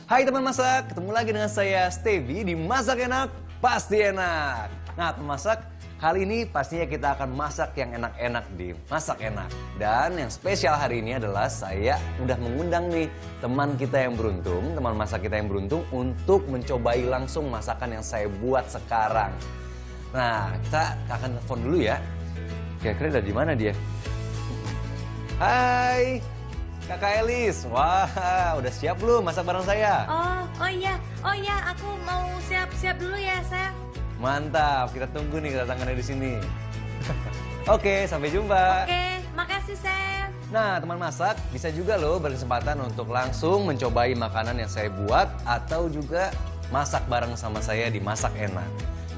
Hai teman masak, ketemu lagi dengan saya Stevie di Masak Enak Pasti Enak. Nah teman masak, kali ini pastinya kita akan masak yang enak-enak di Masak Enak. Dan yang spesial hari ini adalah saya udah mengundang nih teman kita yang beruntung, teman masak kita yang beruntung untuk mencobai langsung masakan yang saya buat sekarang. Nah kita akan telepon dulu ya. Kira-kira dari mana dia? Hai Kakak Elis, wah udah siap belum masak bareng saya? Oh iya, aku mau siap-siap dulu ya, Chef. Mantap, kita tunggu nih kedatangannya di sini. Oke, sampai jumpa. Oke, makasih, Chef. Nah, teman masak bisa juga loh berkesempatan untuk langsung mencobai makanan yang saya buat atau juga masak bareng sama saya di Masak Enak.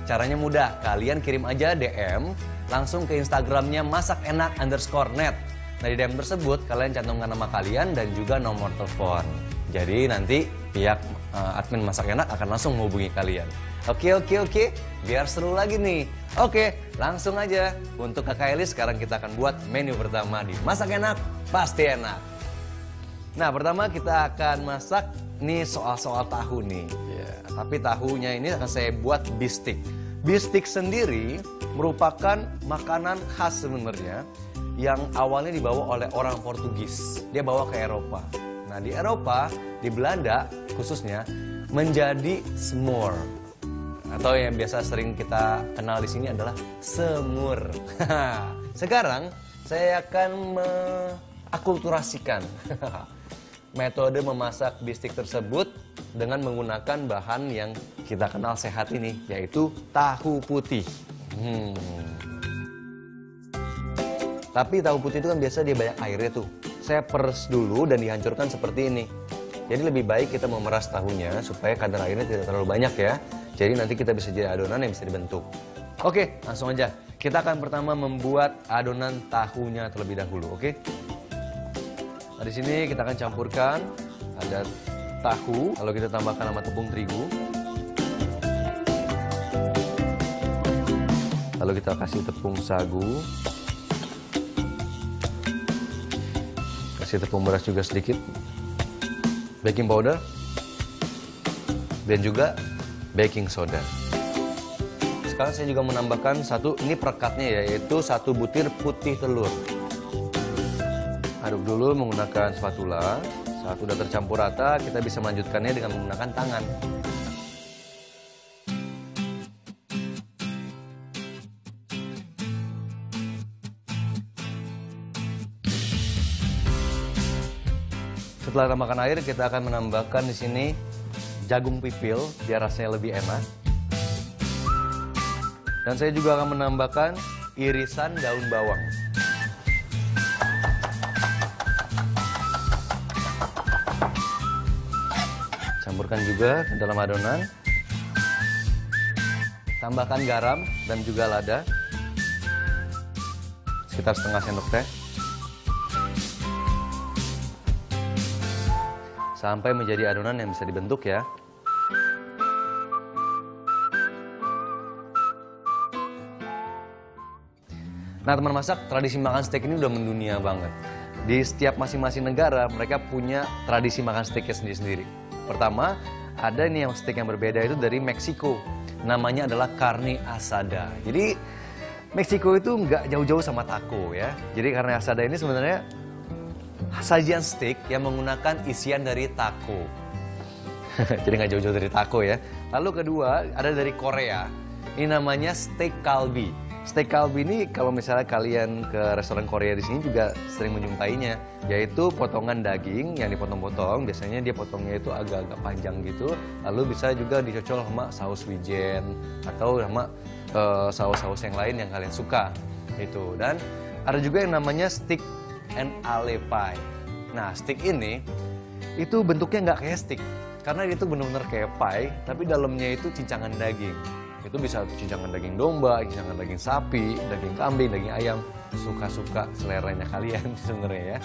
Caranya mudah, kalian kirim aja DM langsung ke Instagramnya masakenak_net. Nah di DM tersebut kalian cantumkan nama kalian dan juga nomor telepon. Jadi nanti pihak admin Masak Enak akan langsung menghubungi kalian. Oke, biar seru lagi nih. Oke, langsung aja. Untuk Kakak Elis sekarang kita akan buat menu pertama di Masak Enak Pasti Enak. Nah pertama kita akan masak nih soal tahu nih. Ya, tapi tahunya ini akan saya buat bistik. Bistik sendiri merupakan makanan khas sebenarnya yang awalnya dibawa oleh orang Portugis. Dia bawa ke Eropa. Nah di Eropa, di Belanda khususnya, menjadi semur. Atau yang biasa sering kita kenal di sini adalah semur. Sekarang saya akan mengakulturasikan metode memasak bistik tersebut dengan menggunakan bahan yang kita kenal sehat ini, yaitu tahu putih. Tapi tahu putih itu kan biasa dia banyak airnya tuh. Saya peres dulu dan dihancurkan seperti ini. Jadi lebih baik kita memeras tahunya supaya kadar airnya tidak terlalu banyak ya. Jadi nanti kita bisa jadi adonan yang bisa dibentuk. Oke, langsung aja. Kita akan pertama membuat adonan tahunya terlebih dahulu, oke? Nah, di sini kita akan campurkan ada tahu, lalu kita tambahkan sama tepung terigu. Lalu kita kasih tepung sagu. Kasih tepung beras juga sedikit, baking powder, dan juga baking soda. Sekarang saya juga menambahkan ini perekatnya ya, yaitu 1 butir putih telur. Aduk dulu menggunakan spatula. Saat sudah tercampur rata, kita bisa melanjutkannya dengan menggunakan tangan. Setelah tambahkan air, kita akan menambahkan di sini jagung pipil biar rasanya lebih enak. Dan saya juga akan menambahkan irisan daun bawang. Campurkan juga ke dalam adonan. Tambahkan garam dan juga lada. Sekitar setengah sendok teh. Sampai menjadi adonan yang bisa dibentuk ya. Nah teman masak, tradisi makan steak ini udah mendunia banget. Di setiap masing-masing negara mereka punya tradisi makan steaknya sendiri-sendiri. Pertama, ada nih yang steak yang berbeda itu dari Meksiko. Namanya adalah carne asada. Jadi Meksiko itu nggak jauh-jauh sama taco ya. Jadi carne asada ini sebenarnya sajian steak yang menggunakan isian dari taco. Jadi nggak jauh-jauh dari taco ya. Lalu kedua ada dari Korea. Ini namanya steak kalbi. Steak kalbi ini kalau misalnya kalian ke restoran Korea di sini juga sering menjumpainya, yaitu potongan daging yang dipotong-potong. Biasanya dia potongnya itu agak-agak panjang gitu. Lalu bisa juga dicocol sama saus wijen atau sama saus-saus yang lain yang kalian suka. Itu. Dan ada juga yang namanya steak and ale pie. Nah, steak ini itu bentuknya nggak kayak steak, karena itu benar-benar kayak pie, tapi dalamnya itu cincangan daging. Itu bisa cincangan daging domba, cincangan daging sapi, daging kambing, daging ayam, suka-suka seleranya kalian sebenarnya ya.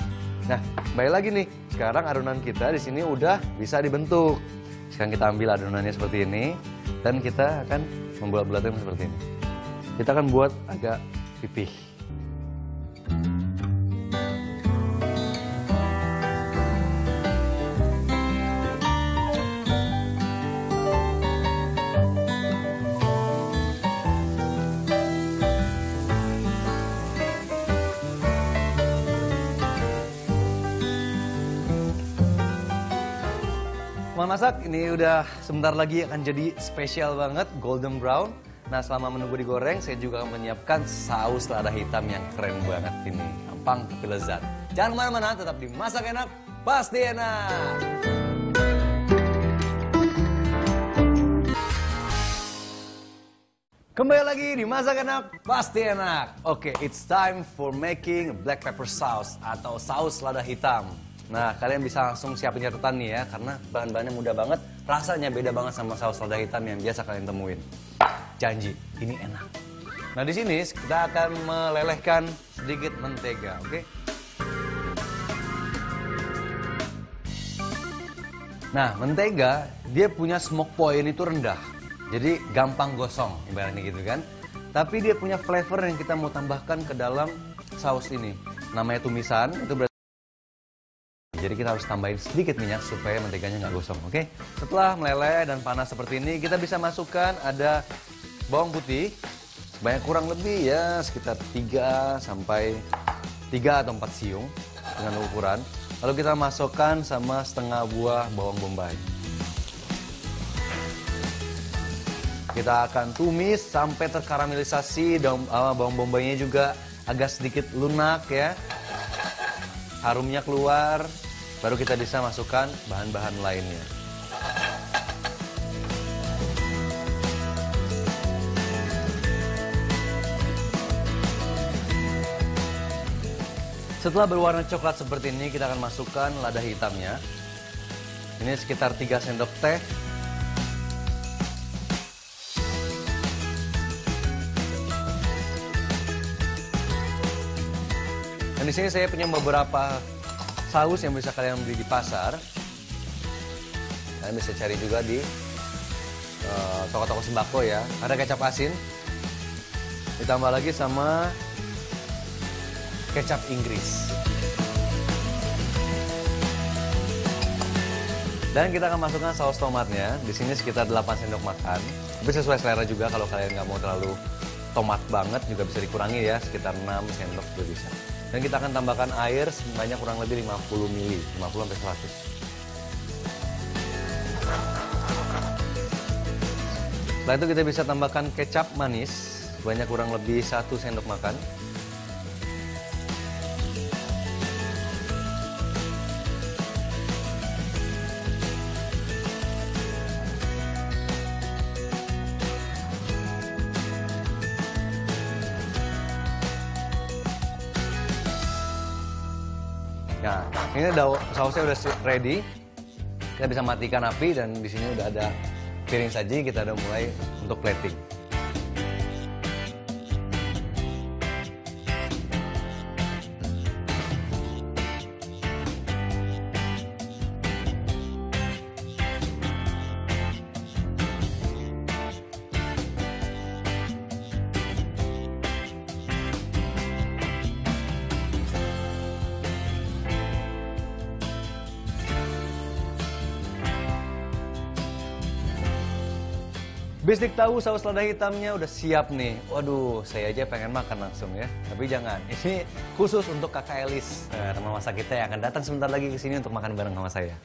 Nah, baik lagi nih. Sekarang adonan kita di sini udah bisa dibentuk. Sekarang kita ambil adonannya seperti ini dan kita akan membuat-buatnya seperti ini. Kita akan buat agak pipih. Teman masak, ini udah sebentar lagi akan jadi spesial banget, golden brown. Nah, selama menunggu digoreng, saya juga akan menyiapkan saus lada hitam yang keren banget ini. Gampang tapi lezat. Jangan kemana-mana, tetap di Masak Enak, Pasti Enak. Kembali lagi di Masak Enak, Pasti Enak. Oke, it's time for making black pepper sauce atau saus lada hitam. Nah, kalian bisa langsung siapin catatan nih ya, karena bahan-bahannya mudah banget, rasanya beda banget sama saus lada hitam yang biasa kalian temuin. Janji, ini enak. Nah, di sini kita akan melelehkan sedikit mentega, oke? Nah, mentega dia punya smoke point itu rendah, jadi gampang gosong, ibaratnya gitu kan. Tapi dia punya flavor yang kita mau tambahkan ke dalam saus ini. Namanya tumisan, itu berarti jadi kita harus tambahin sedikit minyak supaya menteganya nggak gosong, oke? Setelah meleleh dan panas seperti ini, kita bisa masukkan ada bawang putih, sebanyak kurang lebih ya sekitar 3 atau 4 siung dengan ukuran. Lalu kita masukkan sama setengah buah bawang bombay. Kita akan tumis sampai terkaramelisasi, bawang bombaynya juga agak sedikit lunak ya. Harumnya keluar. Baru kita bisa masukkan bahan-bahan lainnya. Setelah berwarna coklat seperti ini, kita akan masukkan lada hitamnya. Ini sekitar 3 sendok teh. Dan di sini saya punya beberapa saus yang bisa kalian beli di pasar. Kalian bisa cari juga di toko-toko sembako ya. Ada kecap asin, ditambah lagi sama kecap Inggris. Dan kita akan masukkan saus tomatnya. Di sini sekitar 8 sendok makan. Tapi sesuai selera juga, kalau kalian nggak mau terlalu tomat banget juga bisa dikurangi ya, sekitar 6 sendok juga bisa. Dan kita akan tambahkan air sebanyak kurang lebih 50 ml, 50-100. Setelah itu kita bisa tambahkan kecap manis sebanyak kurang lebih 1 sendok makan. Nah, ini sausnya udah ready. Kita bisa matikan api dan di sini udah ada piring saji. Kita udah mulai untuk plating. Bistik tahu saus lada hitamnya udah siap nih. Waduh, saya aja pengen makan langsung ya. Tapi jangan, ini khusus untuk Kakak Elis, teman masak kita yang akan datang sebentar lagi ke sini untuk makan bareng sama saya.